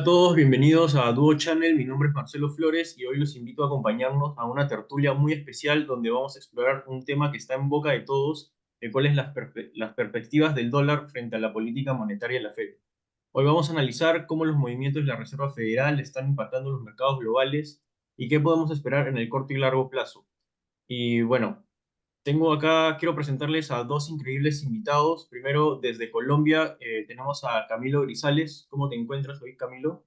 todos, bienvenidos a Duo Channel. Mi nombre es Marcelo Flores y hoy los invito a acompañarnos a una tertulia muy especial donde vamos a explorar un tema que está en boca de todos, el cual es las perspectivas del dólar frente a la política monetaria de la Fed. Hoy vamos a analizar cómo los movimientos de la Reserva Federal están impactando los mercados globales y qué podemos esperar en el corto y largo plazo. Y bueno, quiero presentarles a dos increíbles invitados. Primero, desde Colombia, tenemos a Camilo Grisales. ¿Cómo te encuentras hoy, Camilo?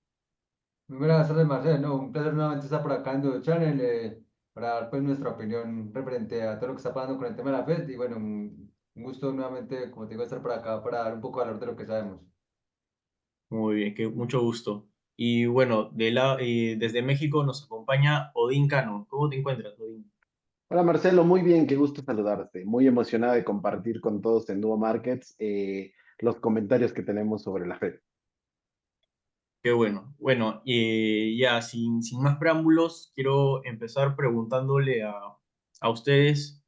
Muy buenas tardes, Marcelo. No, un placer nuevamente estar por acá en Duo Channel para dar pues nuestra opinión referente a todo lo que está pasando con el tema de la FED. Y bueno, un gusto nuevamente, como te digo, estar por acá para dar un poco de valor de lo que sabemos. Muy bien, mucho gusto. Y bueno, desde México nos acompaña Odín Cano. ¿Cómo te encuentras, Odín? Hola Marcelo, muy bien, qué gusto saludarte. Muy emocionada de compartir con todos en Duo Markets los comentarios que tenemos sobre la Fed. Qué bueno. Bueno, ya sin más preámbulos, quiero empezar preguntándole a ustedes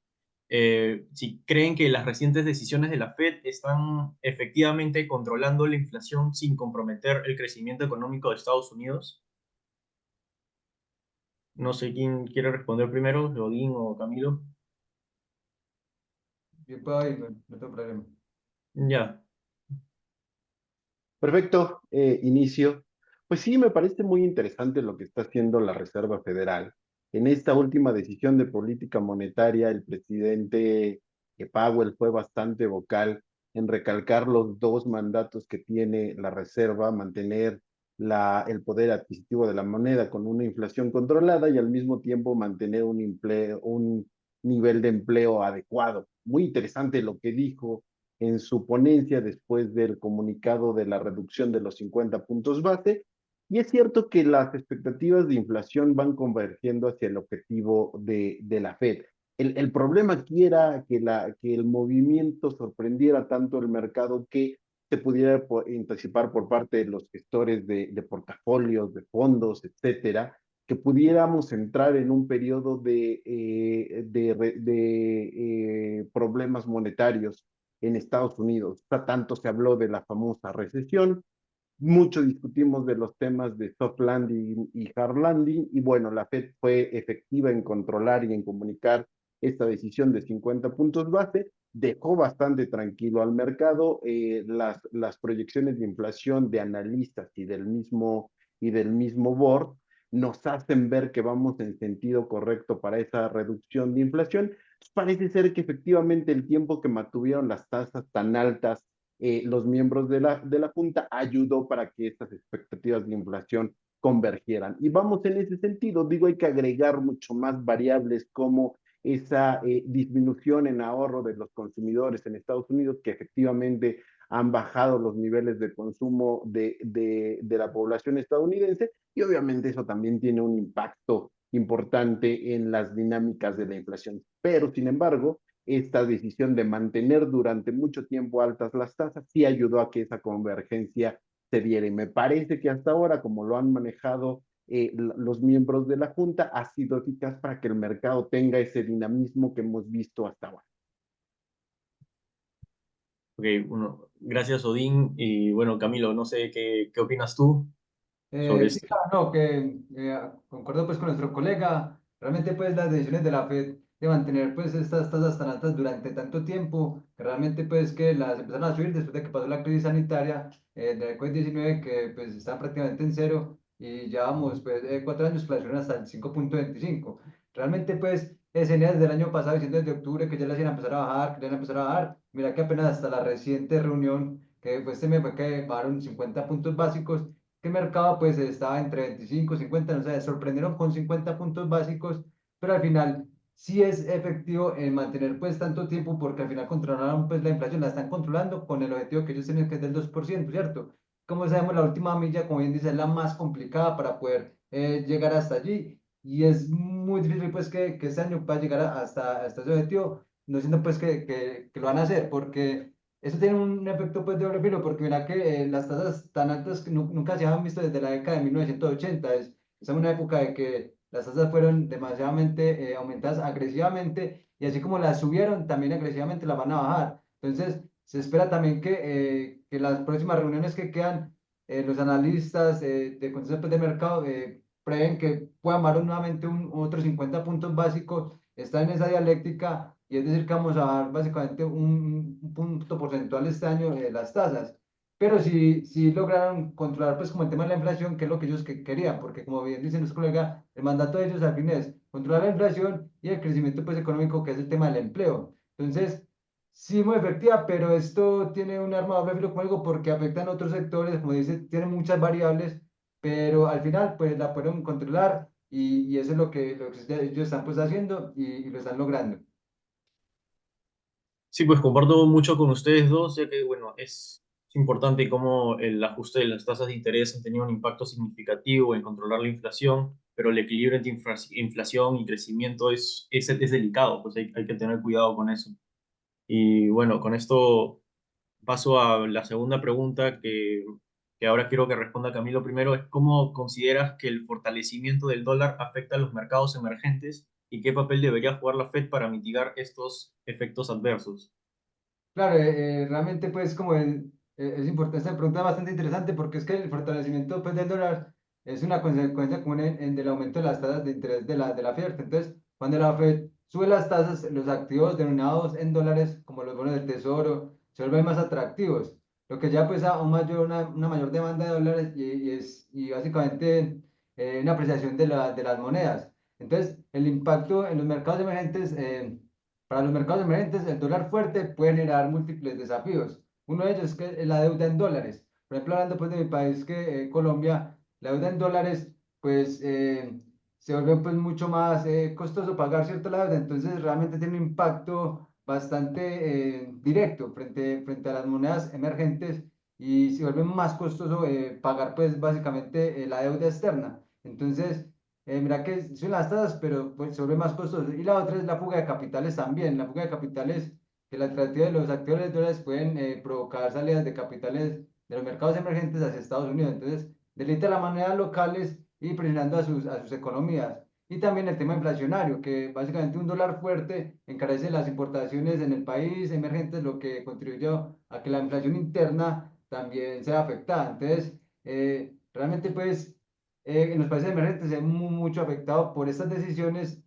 si creen que las recientes decisiones de la Fed están efectivamente controlando la inflación sin comprometer el crecimiento económico de Estados Unidos. No sé quién quiere responder primero, Odín o Camilo. Bien, puedo ir, no tengo problema. Ya. Perfecto, inicio. Pues sí, me parece muy interesante lo que está haciendo la Reserva Federal. En esta última decisión de política monetaria, el presidente Powell fue bastante vocal en recalcar los dos mandatos que tiene la Reserva: mantener el poder adquisitivo de la moneda con una inflación controlada y al mismo tiempo mantener un nivel de empleo adecuado. Muy interesante lo que dijo en su ponencia después del comunicado de la reducción de los 50 puntos base. Y es cierto que las expectativas de inflación van convergiendo hacia el objetivo de la Fed. El problema aquí era que el movimiento sorprendiera tanto el mercado que se pudiera anticipar por parte de los gestores de portafolios, de fondos, etcétera, que pudiéramos entrar en un periodo de problemas monetarios en Estados Unidos. Tanto se habló de la famosa recesión, mucho discutimos de los temas de soft landing y hard landing, y bueno, la Fed fue efectiva en controlar y en comunicar esta decisión de 50 puntos base, dejó bastante tranquilo al mercado. Las proyecciones de inflación de analistas y del mismo board nos hacen ver que vamos en sentido correcto para esa reducción de inflación. Parece ser que efectivamente el tiempo que mantuvieron las tasas tan altas los miembros de la Junta ayudó para que estas expectativas de inflación convergieran. Y vamos en ese sentido. Digo, hay que agregar mucho más variables como esa disminución en ahorro de los consumidores en Estados Unidos, que efectivamente han bajado los niveles de consumo de la población estadounidense, y obviamente eso también tiene un impacto importante en las dinámicas de la inflación. Pero, sin embargo, esta decisión de mantener durante mucho tiempo altas las tasas sí ayudó a que esa convergencia se diera. Y me parece que hasta ahora, como lo han manejado los miembros de la Junta, ha sido eficaz para que el mercado tenga ese dinamismo que hemos visto hasta ahora. Ok, bueno, gracias, Odín. Y bueno, Camilo, no sé qué opinas tú sobre Sí, esto. claro, no, que concuerdo pues con nuestro colega. Realmente pues las decisiones de la FED de mantener pues estas tasas tan altas durante tanto tiempo, que realmente pues que las empezaron a subir después de que pasó la crisis sanitaria del COVID-19, que pues estaban prácticamente en cero, y llevamos pues 4 años que la subieron hasta el 5,25. Realmente pues se venía desde el año pasado diciendo desde octubre que ya las iban a empezar a bajar, que ya iban a empezar a bajar. Mira que apenas hasta la reciente reunión que pues se me fue que bajaron 50 puntos básicos, que el mercado pues estaba entre 25 y 50, no sé, sorprendieron con 50 puntos básicos, pero al final sí es efectivo en mantener pues tanto tiempo, porque al final controlaron pues la inflación, la están controlando con el objetivo que ellos tienen, que es del 2%, ¿cierto? Como sabemos, la última milla, como bien dice, es la más complicada para poder llegar hasta allí, y es muy difícil pues que este año pueda llegar hasta ese objetivo, no siendo pues que lo van a hacer, porque eso tiene un efecto pues de doble filo, porque mira que las tasas tan altas que nunca se habían visto desde la década de 1980. Es una época de que las tasas fueron demasiadamente aumentadas agresivamente, y así como las subieron, también agresivamente las van a bajar. Entonces, se espera también que las próximas reuniones que quedan los analistas de conceptos de mercado prevén que pueda bajar nuevamente otros 50 puntos básicos, está en esa dialéctica, y es decir, que vamos a dar básicamente un punto porcentual este año de las tasas. Pero si lograron controlar, pues, como el tema de la inflación, que es lo que ellos querían, porque como bien dicen los colegas, el mandato de ellos al fin es controlar la inflación y el crecimiento, pues, económico, que es el tema del empleo. Entonces, sí, muy efectiva, pero esto tiene un arma de doble filo, como digo, porque afectan a otros sectores, como dice, tiene muchas variables, pero al final, pues, la pueden controlar, y eso es lo que ellos están, pues, haciendo, y lo están logrando. Sí, pues comparto mucho con ustedes dos, ya que, bueno, es importante cómo el ajuste de las tasas de interés han tenido un impacto significativo en controlar la inflación, pero el equilibrio entre inflación y crecimiento es delicado, pues hay que tener cuidado con eso. Y bueno, con esto paso a la segunda pregunta que ahora quiero que responda Camilo primero, es ¿cómo consideras que el fortalecimiento del dólar afecta a los mercados emergentes y qué papel debería jugar la Fed para mitigar estos efectos adversos? Claro, realmente, pues, es importante, esta pregunta es bastante interesante, porque es que el fortalecimiento, pues, del dólar es una consecuencia común del aumento de las tasas de interés de la Fed. Entonces, cuando la Fed sube las tasas, los activos denominados en dólares, como los bonos del tesoro, se vuelven más atractivos, lo que ya, pues, a una mayor demanda de dólares, y básicamente una apreciación de las monedas. Entonces, el impacto en los mercados emergentes, para los mercados emergentes, el dólar fuerte puede generar múltiples desafíos. Uno de ellos es que es la deuda en dólares. Por ejemplo, hablando, pues, de mi país, que Colombia, la deuda en dólares, pues, se vuelve, pues, mucho más costoso pagar, ¿cierto?, la deuda. Entonces, realmente tiene un impacto bastante directo frente a las monedas emergentes, y se vuelve más costoso pagar, pues, básicamente la deuda externa. Entonces, mira que son las tasas, pero, pues, se vuelve más costoso. Y la otra es la fuga de capitales también. La fuga de capitales, que la atractiva de los activos de dólares pueden provocar salidas de capitales de los mercados emergentes hacia Estados Unidos. Entonces, debilita las monedas locales y presionando a sus economías. Y también el tema inflacionario, que básicamente un dólar fuerte encarece las importaciones en el país emergente, lo que contribuye a que la inflación interna también sea afectada. Entonces, realmente, pues, en los países emergentes se ven mucho afectados por estas decisiones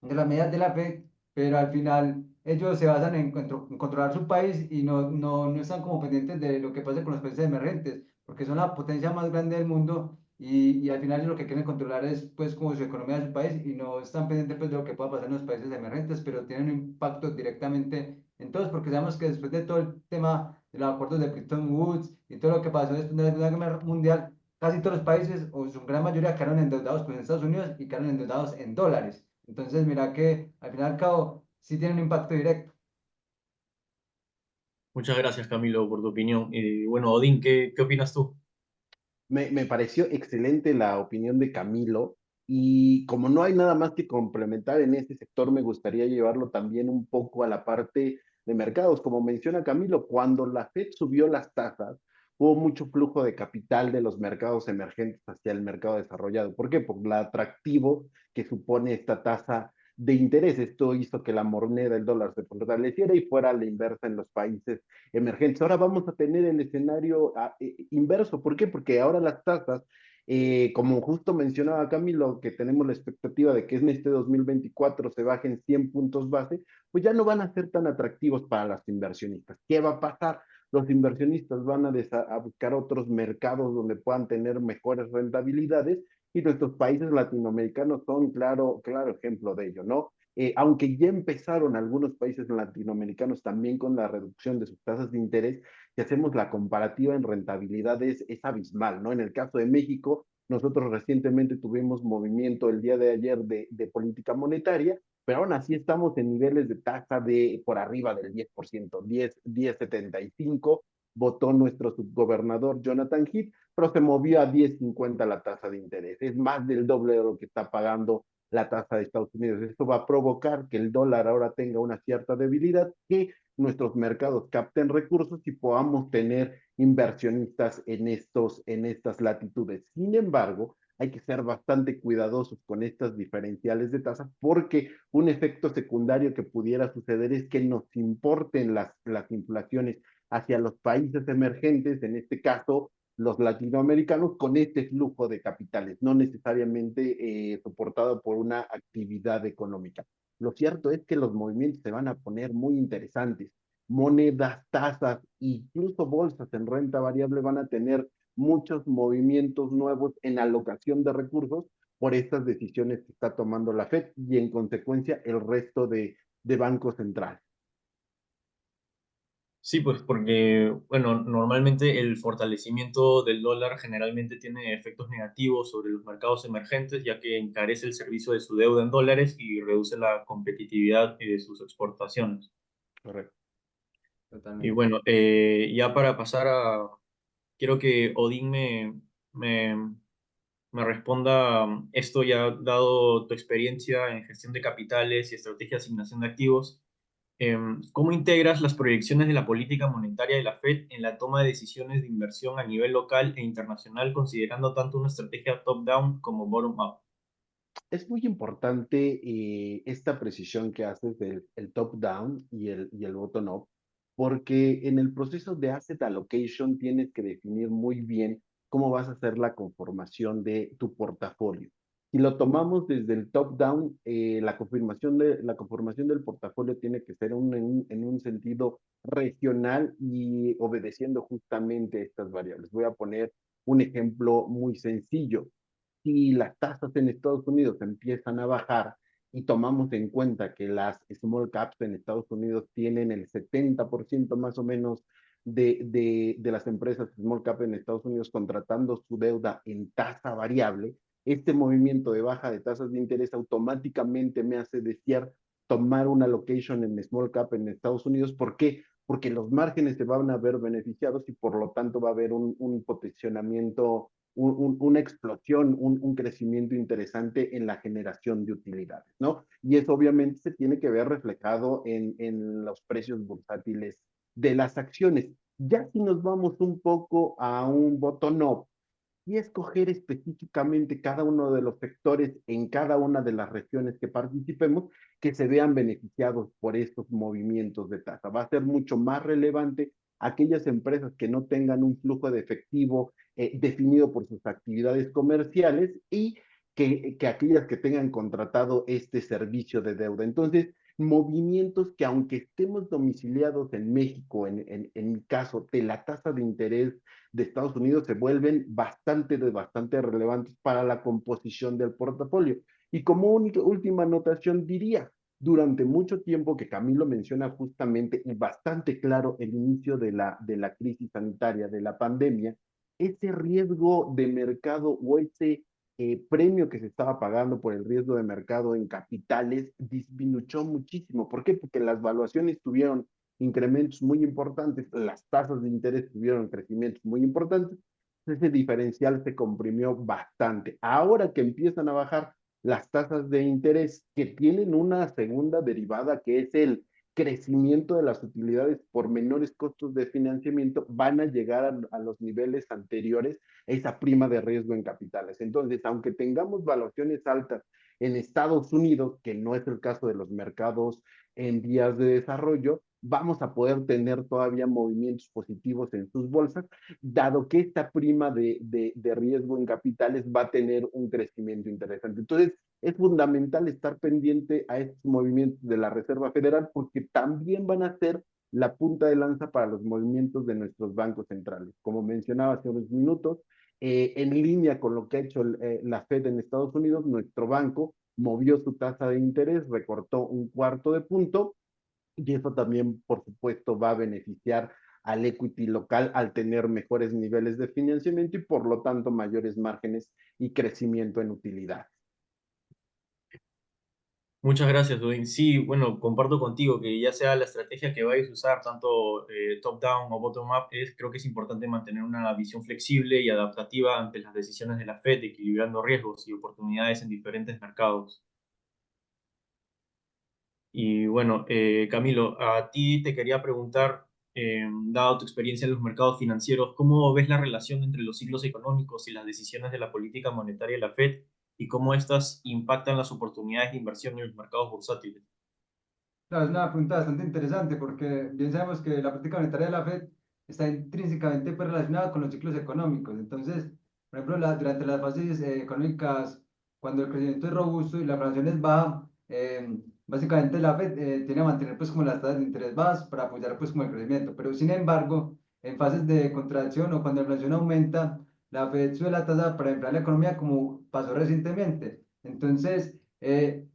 de las medidas de la Fed, pero al final ellos se basan en controlar su país, y no están como pendientes de lo que pasa con los países emergentes, porque son la potencia más grande del mundo, y al final ellos lo que quieren controlar es, pues, como su economía de su país, y no están pendientes, pues, de lo que pueda pasar en los países emergentes, pero tienen un impacto directamente en todos, porque sabemos que después de todo el tema de los acuerdos de Bretton Woods y todo lo que pasó después de la Segunda Guerra Mundial, casi todos los países, o su gran mayoría, quedaron endeudados con Estados Unidos, y quedaron endeudados en dólares. Entonces, mira que al fin y al cabo sí tiene un impacto directo. Muchas gracias, Camilo, por tu opinión. Y bueno, Odín, ¿qué opinas tú? Me pareció excelente la opinión de Camilo y como no hay nada más que complementar en este sector, me gustaría llevarlo también un poco a la parte de mercados. Como menciona Camilo, cuando la Fed subió las tasas, hubo mucho flujo de capital de los mercados emergentes hacia el mercado desarrollado. ¿Por qué? Por el atractivo que supone esta tasa de interés. Esto hizo que la moneda, el dólar, se fortaleciera y fuera a la inversa en los países emergentes. Ahora vamos a tener el escenario inverso. ¿Por qué? Porque ahora las tasas, como justo mencionaba Camilo, que tenemos la expectativa de que en este 2024 se bajen 100 puntos base, pues ya no van a ser tan atractivos para los inversionistas. ¿Qué va a pasar? Los inversionistas van a buscar otros mercados donde puedan tener mejores rentabilidades, y nuestros países latinoamericanos son claro ejemplo de ello, ¿no? Aunque ya empezaron algunos países latinoamericanos también con la reducción de sus tasas de interés, si hacemos la comparativa en rentabilidad es abismal, ¿no? En el caso de México, nosotros recientemente tuvimos movimiento el día de ayer de política monetaria, pero aún así estamos en niveles de tasa de por arriba del 10%, 10,75, votó nuestro subgobernador Jonathan Heath, pero se movió a 10,50 la tasa de interés. Es más del doble de lo que está pagando la tasa de Estados Unidos. Esto va a provocar que el dólar ahora tenga una cierta debilidad, que nuestros mercados capten recursos y podamos tener inversionistas en estas latitudes. Sin embargo, hay que ser bastante cuidadosos con estas diferenciales de tasas, porque un efecto secundario que pudiera suceder es que nos importen las inflaciones hacia los países emergentes, en este caso los latinoamericanos con este flujo de capitales, no necesariamente soportado por una actividad económica. Lo cierto es que los movimientos se van a poner muy interesantes. Monedas, tasas, incluso bolsas en renta variable van a tener muchos movimientos nuevos en alocación de recursos por estas decisiones que está tomando la Fed y en consecuencia el resto de bancos centrales. Sí, pues porque, bueno, normalmente el fortalecimiento del dólar generalmente tiene efectos negativos sobre los mercados emergentes, ya que encarece el servicio de su deuda en dólares y reduce la competitividad de sus exportaciones. Correcto. Y Totalmente. bueno, ya para pasar a, quiero que Odín me, me responda esto ya dado tu experiencia en gestión de capitales y estrategia de asignación de activos. ¿Cómo integras las proyecciones de la política monetaria de la Fed en la toma de decisiones de inversión a nivel local e internacional, considerando tanto una estrategia top-down como bottom-up? Es muy importante esta precisión que haces del el top-down y el bottom-up, porque en el proceso de asset allocation tienes que definir muy bien cómo vas a hacer la conformación de tu portafolio. Si lo tomamos desde el top-down, la conformación del portafolio tiene que ser en un sentido regional y obedeciendo justamente estas variables. Voy a poner un ejemplo muy sencillo. Si las tasas en Estados Unidos empiezan a bajar y tomamos en cuenta que las small caps en Estados Unidos tienen el 70% más o menos de las empresas small cap en Estados Unidos contratando su deuda en tasa variable, este movimiento de baja de tasas de interés automáticamente me hace desear tomar una allocation en small cap en Estados Unidos. ¿Por qué? Porque los márgenes se van a ver beneficiados y por lo tanto va a haber un potenciamiento, una explosión, crecimiento interesante en la generación de utilidades, ¿no? Y eso obviamente se tiene que ver reflejado en los precios bursátiles de las acciones. Ya si nos vamos un poco a un bottom-up y escoger específicamente cada uno de los sectores en cada una de las regiones que participemos que se vean beneficiados por estos movimientos de tasa. Va a ser mucho más relevante aquellas empresas que no tengan un flujo de efectivo definido por sus actividades comerciales y que aquellas que tengan contratado este servicio de deuda. Entonces, movimientos que aunque estemos domiciliados en México, en mi caso, de la tasa de interés de Estados Unidos se vuelven bastante relevantes para la composición del portafolio. Y como última anotación diría, durante mucho tiempo que Camilo menciona justamente y bastante claro el inicio de la crisis sanitaria, de la pandemia, ese riesgo de mercado o ese premio que se estaba pagando por el riesgo de mercado en capitales disminuyó muchísimo. ¿Por qué? Porque las valuaciones tuvieron incrementos muy importantes, las tasas de interés tuvieron crecimientos muy importantes, ese diferencial se comprimió bastante. Ahora que empiezan a bajar las tasas de interés, que tienen una segunda derivada, que es el crecimiento de las utilidades por menores costos de financiamiento, van a llegar a los niveles anteriores a esa prima de riesgo en capitales. Entonces, aunque tengamos valuaciones altas en Estados Unidos, que no es el caso de los mercados en vías de desarrollo, vamos a poder tener todavía movimientos positivos en sus bolsas, dado que esta prima de riesgo en capitales va a tener un crecimiento interesante. Entonces, es fundamental estar pendiente a estos movimientos de la Reserva Federal porque también van a ser la punta de lanza para los movimientos de nuestros bancos centrales. Como mencionaba hace unos minutos, en línea con lo que ha hecho la Fed en Estados Unidos, nuestro banco movió su tasa de interés, recortó un cuarto de punto y eso también, por supuesto, va a beneficiar al equity local al tener mejores niveles de financiamiento y por lo tanto mayores márgenes y crecimiento en utilidad. Muchas gracias, Dwayne. Sí, bueno, comparto contigo que ya sea la estrategia que vayas a usar, tanto top-down o bottom-up, creo que es importante mantener una visión flexible y adaptativa ante las decisiones de la Fed, equilibrando riesgos y oportunidades en diferentes mercados. Y bueno, Camilo, a ti te quería preguntar, dado tu experiencia en los mercados financieros, ¿cómo ves la relación entre los ciclos económicos y las decisiones de la política monetaria de la Fed y cómo estas impactan las oportunidades de inversión en los mercados bursátiles? Claro, es una pregunta bastante interesante porque bien sabemos que la política monetaria de la Fed está intrínsecamente pues, relacionada con los ciclos económicos. Entonces, por ejemplo, durante las fases económicas, cuando el crecimiento es robusto y la inflación es baja, básicamente la Fed tiene que mantener pues como las tasas de interés bajas para apoyar pues como el crecimiento. Pero sin embargo, en fases de contracción o cuando la inflación aumenta, la Fed sube la tasa para inflar la economía como pasó recientemente. Entonces,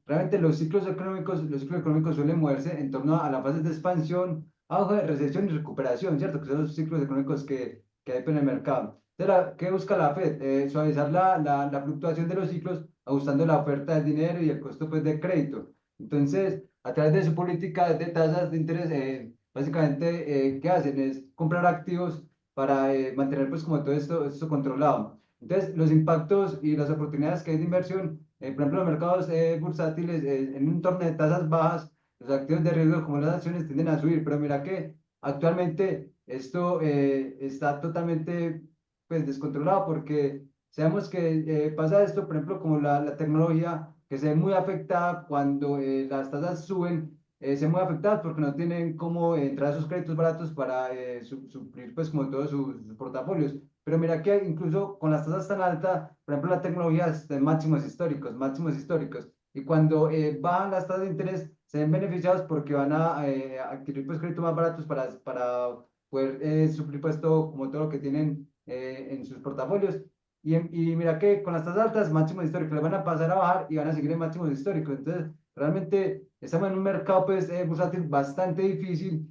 realmente los ciclos económicos suelen moverse en torno a las fases de expansión, auge, recesión y recuperación, ¿cierto? Que son los ciclos económicos que hay en el mercado. Entonces, ¿qué busca la Fed? Suavizar la fluctuación de los ciclos, ajustando la oferta del dinero y el costo pues, de crédito. Entonces, a través de su política de tasas de interés, básicamente, ¿qué hacen? Es comprar activos para mantener pues como todo esto controlado. Entonces, los impactos y las oportunidades que hay de inversión, por ejemplo, los mercados bursátiles, en un entorno de tasas bajas, los activos de riesgo como las acciones tienden a subir, pero mira que actualmente esto está totalmente pues, descontrolado porque sabemos que pasa esto, por ejemplo, como la tecnología, que se ve muy afectada cuando las tasas suben, se ve muy afectada porque no tienen cómo entrar a sus créditos baratos para suplir pues como todos sus portafolios. Pero mira que incluso con las tasas tan altas, por ejemplo, la tecnología está en máximos históricos, máximos históricos. Y cuando bajan las tasas de interés, se ven beneficiados porque van a adquirir pues, créditos más baratos para poder suplir pues todo, como todo lo que tienen en sus portafolios. Y mira que con las tasas altas, máximos históricos, les van a pasar a bajar y van a seguir en máximos históricos. Entonces, realmente estamos en un mercado pues, bursátil bastante difícil.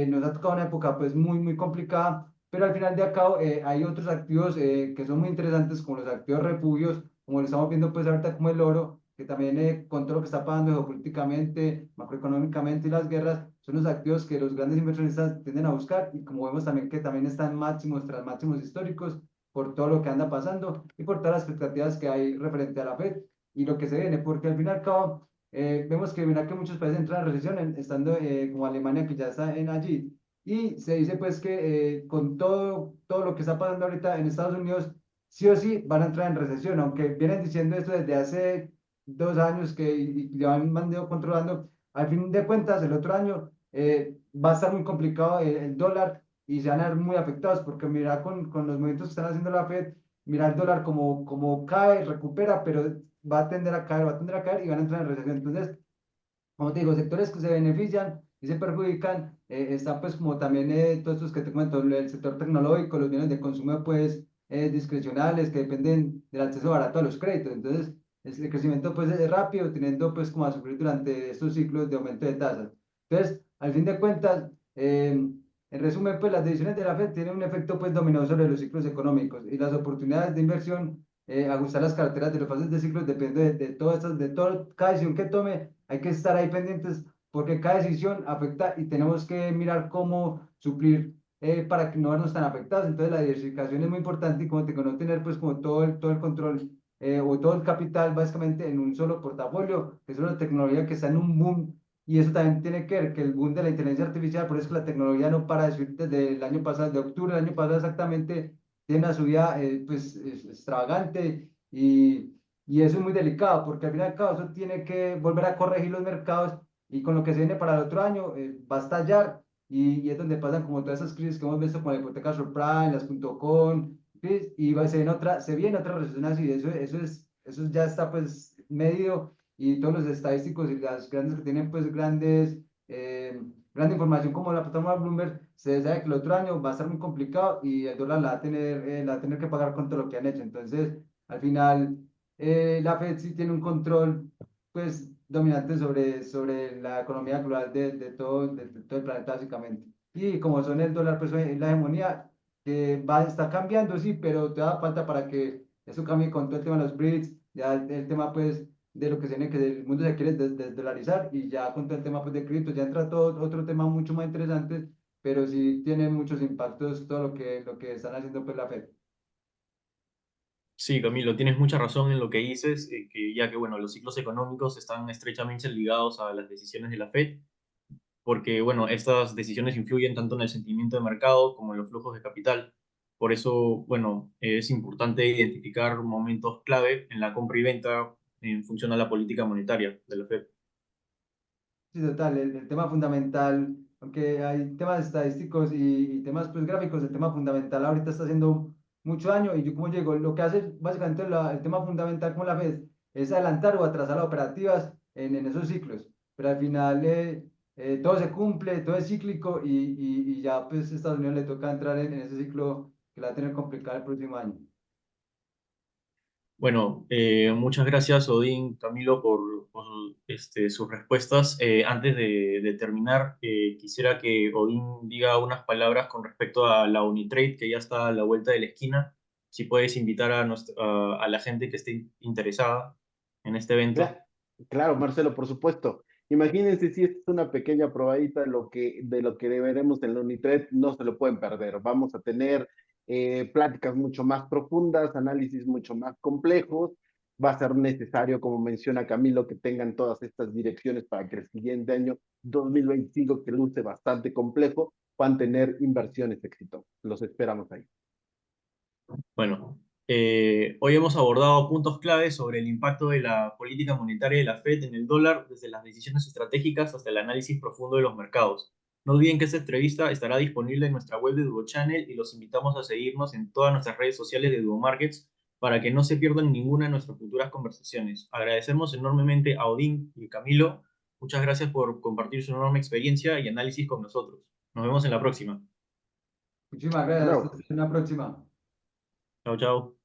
Nos ha tocado una época pues, muy complicada, pero al final de acá hay otros activos que son muy interesantes, como los activos refugios, como lo estamos viendo pues ahorita como el oro, que también con todo lo que está pasando geopolíticamente, macroeconómicamente y las guerras, son los activos que los grandes inversionistas tienden a buscar y como vemos también que también están máximos tras máximos históricos por todo lo que anda pasando y por todas las expectativas que hay referente a la Fed y lo que se viene, porque al fin y al cabo vemos que mira que muchos países entran en recesión, estando como Alemania que ya está en allí. Y se dice pues que con todo lo que está pasando ahorita en Estados Unidos, sí o sí van a entrar en recesión, aunque vienen diciendo esto desde hace 2 años que y ya han ido controlando. Al fin de cuentas, el otro año va a estar muy complicado el dólar y se van a ver muy afectados porque mira con los movimientos que están haciendo la Fed, mira el dólar como cae, recupera, pero va a tender a caer, va a tender a caer y van a entrar en recesión. Entonces, como te digo, sectores que se benefician y se perjudican, están pues como también todos estos que te comento, el sector tecnológico, los bienes de consumo pues discrecionales que dependen del acceso barato a los créditos. Entonces, el crecimiento pues es rápido, teniendo pues como a sufrir durante estos ciclos de aumento de tasas. Entonces, al fin de cuentas, en resumen, pues las decisiones de la Fed tienen un efecto pues dominó sobre los ciclos económicos y las oportunidades de inversión, ajustar las carteras de los fases de ciclos depende de todas estas, de todo, cada decisión que tome, hay que estar ahí pendientes porque cada decisión afecta y tenemos que mirar cómo suplir para que no vernos tan afectados. Entonces la diversificación es muy importante y como te digo, no tener pues como todo el control o todo el capital básicamente en un solo portafolio, que es una tecnología que está en un boom y eso también tiene que ver que el boom de la inteligencia artificial, por eso que la tecnología no para de subir desde el año pasado, de octubre del año pasado exactamente, tiene una subida pues extravagante y eso es muy delicado porque al fin y al cabo eso tiene que volver a corregir los mercados y con lo que se viene para el otro año va a estallar y es donde pasan como todas esas crisis que hemos visto con la hipoteca subprime, las .com, ¿sí? Y se viene otra recesión así, eso ya está pues medido y todos los estadísticos y las grandes que tienen pues eh, grande información como la plataforma Bloomberg, se sabe que el otro año va a estar muy complicado y el dólar la va a tener que pagar con todo lo que han hecho. Entonces, al final, la Fed sí tiene un control pues dominante sobre la economía global de todo el planeta básicamente. Y como son el dólar, pues es la hegemonía que está cambiando, sí, pero te da falta para que eso cambie con todo el tema de los BRICS, ya el tema pues de lo que se viene, que el mundo se quiere desdolarizar y ya con todo el tema pues de cripto, ya entra todo otro tema mucho más interesante, pero sí tiene muchos impactos todo lo que están haciendo pues la Fed. Sí, Camilo, tienes mucha razón en lo que dices, que ya que bueno, los ciclos económicos están estrechamente ligados a las decisiones de la Fed, porque bueno, estas decisiones influyen tanto en el sentimiento de mercado como en los flujos de capital. Por eso, bueno, es importante identificar momentos clave en la compra y venta en función a la política monetaria de la Fed. Sí, total, el tema fundamental, aunque hay temas estadísticos y temas pues, gráficos, el tema fundamental ahorita está haciendo mucho daño y yo como digo, lo que hace básicamente el tema fundamental con la Fed es adelantar o atrasar las operativas en esos ciclos, pero al final todo se cumple, todo es cíclico y ya pues Estados Unidos le toca entrar en ese ciclo que la va a tener complicado el próximo año. Bueno, muchas gracias, Odín, Camilo, por, sus respuestas. Antes de terminar, quisiera que Odín diga unas palabras con respecto a la Unitrade, que ya está a la vuelta de la esquina. Si puedes invitar a la gente que esté interesada en este evento. Cla- Claro, Marcelo, por supuesto. Imagínense si esta es una pequeña probadita de lo que veremos en la Unitred, no se lo pueden perder. Vamos a tener pláticas mucho más profundas, análisis mucho más complejos. Va a ser necesario, como menciona Camilo, que tengan todas estas direcciones para que el siguiente año, 2025, que luce bastante complejo, puedan tener inversiones exitosas. Los esperamos ahí. Bueno, hoy hemos abordado puntos claves sobre el impacto de la política monetaria de la Fed en el dólar, desde las decisiones estratégicas hasta el análisis profundo de los mercados. No olviden que esta entrevista estará disponible en nuestra web de Duo Channel y los invitamos a seguirnos en todas nuestras redes sociales de Duo Markets para que no se pierdan ninguna de nuestras futuras conversaciones. Agradecemos enormemente a Odín y Camilo. Muchas gracias por compartir su enorme experiencia y análisis con nosotros. Nos vemos en la próxima. Muchísimas Hasta gracias, luego. hasta una próxima. Chao, chao.